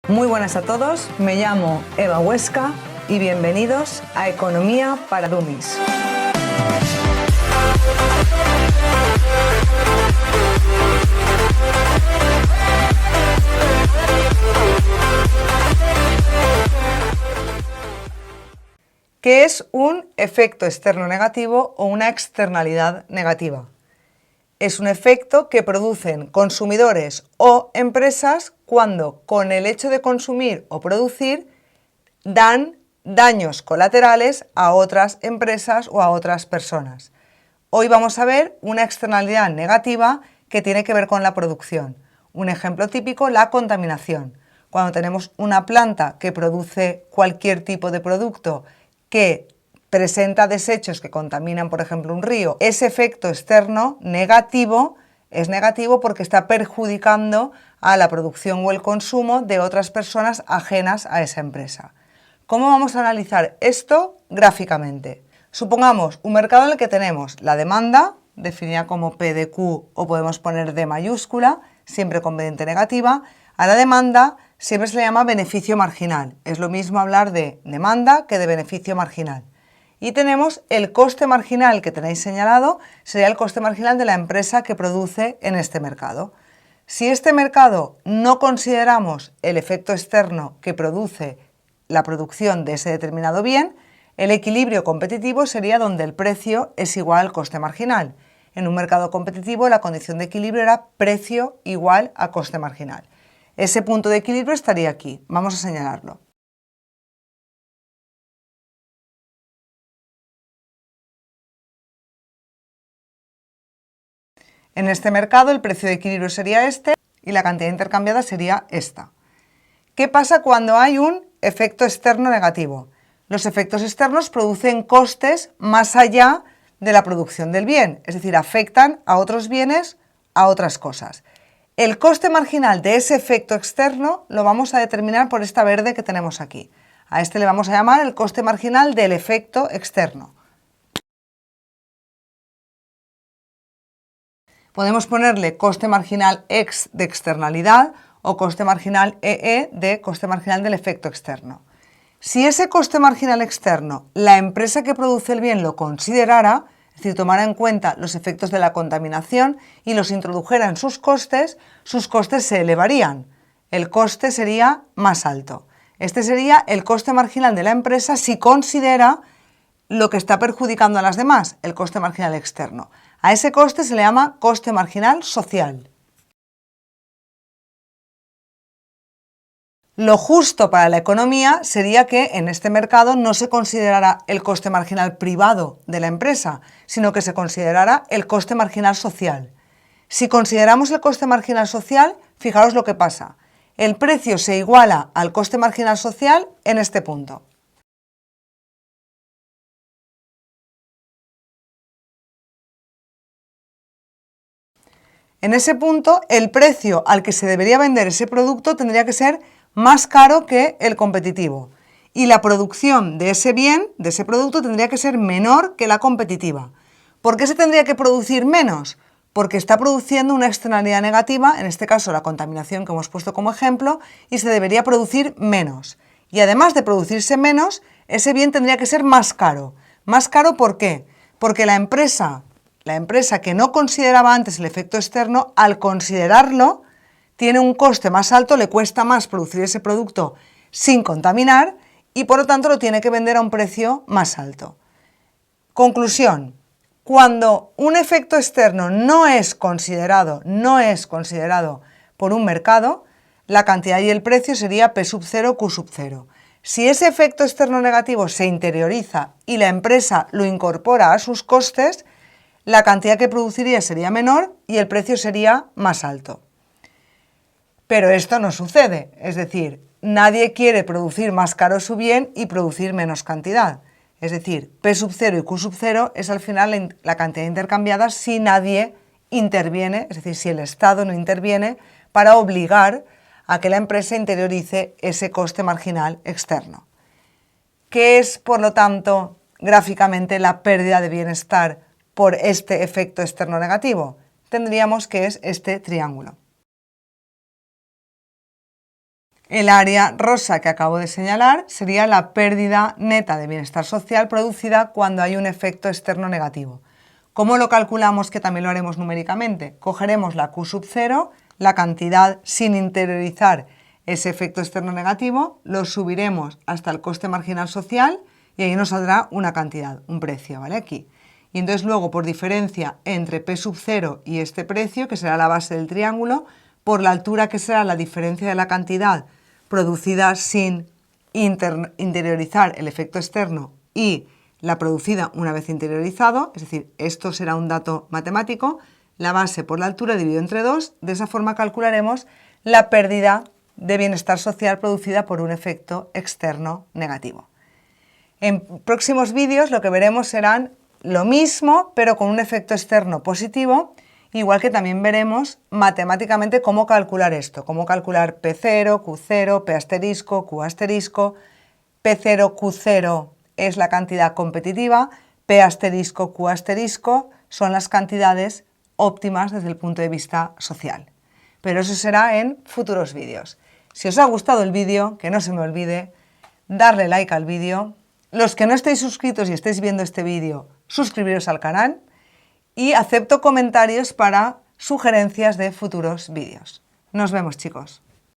Muy buenas a todos, me llamo Eva Huesca y bienvenidos a Economía para Dummies. ¿Qué es un efecto externo negativo o una externalidad negativa? Es un efecto que producen consumidores o empresas cuando, con el hecho de consumir o producir, dan daños colaterales a otras empresas o a otras personas. Hoy vamos a ver una externalidad negativa que tiene que ver con la producción. Un ejemplo típico, la contaminación. Cuando tenemos una planta que produce cualquier tipo de producto que presenta desechos que contaminan, por ejemplo, un río, ese efecto externo negativo es negativo porque está perjudicando a la producción o el consumo de otras personas ajenas a esa empresa. ¿Cómo vamos a analizar esto gráficamente? Supongamos un mercado en el que tenemos la demanda, definida como P de Q o podemos poner D mayúscula, siempre con vertiente negativa. A la demanda siempre se le llama beneficio marginal. Es lo mismo hablar de demanda que de beneficio marginal. Y tenemos el coste marginal que tenéis señalado, sería el coste marginal de la empresa que produce en este mercado. Si este mercado no consideramos el efecto externo que produce la producción de ese determinado bien, el equilibrio competitivo sería donde el precio es igual al coste marginal. En un mercado competitivo la condición de equilibrio era precio igual a coste marginal. Ese punto de equilibrio estaría aquí. Vamos a señalarlo. En este mercado el precio de equilibrio sería este y la cantidad intercambiada sería esta. ¿Qué pasa cuando hay un efecto externo negativo? Los efectos externos producen costes más allá de la producción del bien, es decir, afectan a otros bienes, a otras cosas. El coste marginal de ese efecto externo lo vamos a determinar por esta verde que tenemos aquí. A este le vamos a llamar el coste marginal del efecto externo. Podemos ponerle coste marginal X de externalidad o coste marginal EE de coste marginal del efecto externo. Si ese coste marginal externo la empresa que produce el bien lo considerara, es decir, tomara en cuenta los efectos de la contaminación y los introdujera en sus costes se elevarían. El coste sería más alto. Este sería el coste marginal de la empresa si considera lo que está perjudicando a las demás, el coste marginal externo. A ese coste se le llama coste marginal social. Lo justo para la economía sería que en este mercado no se considerara el coste marginal privado de la empresa, sino que se considerara el coste marginal social. Si consideramos el coste marginal social, fijaros lo que pasa. El precio se iguala al coste marginal social en este punto. En ese punto, el precio al que se debería vender ese producto tendría que ser más caro que el competitivo. Y la producción de ese bien, de ese producto, tendría que ser menor que la competitiva. ¿Por qué se tendría que producir menos? Porque está produciendo una externalidad negativa, en este caso la contaminación que hemos puesto como ejemplo, y se debería producir menos. Y además de producirse menos, ese bien tendría que ser más caro. ¿Más caro por qué? Porque la empresa que no consideraba antes el efecto externo, al considerarlo, tiene un coste más alto, le cuesta más producir ese producto sin contaminar y por lo tanto lo tiene que vender a un precio más alto. Conclusión, cuando un efecto externo no es considerado por un mercado, la cantidad y el precio sería P sub 0, Q sub 0. Si ese efecto externo negativo se interioriza y la empresa lo incorpora a sus costes, la cantidad que produciría sería menor y el precio sería más alto. Pero esto no sucede, es decir, nadie quiere producir más caro su bien y producir menos cantidad. Es decir, P sub 0 y Q sub 0 es al final la cantidad intercambiada si nadie interviene, es decir, si el Estado no interviene para obligar a que la empresa interiorice ese coste marginal externo. ¿Qué es, por lo tanto, gráficamente la pérdida de bienestar por este efecto externo negativo? Tendríamos que es este triángulo. El área rosa que acabo de señalar sería la pérdida neta de bienestar social producida cuando hay un efecto externo negativo. ¿Cómo lo calculamos? Que también lo haremos numéricamente. Cogeremos la Q sub 0, la cantidad sin interiorizar ese efecto externo negativo, lo subiremos hasta el coste marginal social y ahí nos saldrá una cantidad, un precio, ¿vale? Aquí. Y entonces luego, por diferencia entre P sub 0 y este precio, que será la base del triángulo, por la altura que será la diferencia de la cantidad producida sin interiorizar el efecto externo y la producida una vez interiorizado, es decir, esto será un dato matemático, la base por la altura dividido entre 2, de esa forma calcularemos la pérdida de bienestar social producida por un efecto externo negativo. En próximos vídeos lo que veremos serán lo mismo, pero con un efecto externo positivo, igual que también veremos matemáticamente cómo calcular esto, cómo calcular P0, Q0, P asterisco, Q asterisco, P0, Q0 es la cantidad competitiva, P asterisco, Q asterisco son las cantidades óptimas desde el punto de vista social. Pero eso será en futuros vídeos. Si os ha gustado el vídeo, que no se me olvide, darle like al vídeo. Los que no estéis suscritos y estéis viendo este vídeo, suscribiros al canal y acepto comentarios para sugerencias de futuros vídeos. Nos vemos, chicos.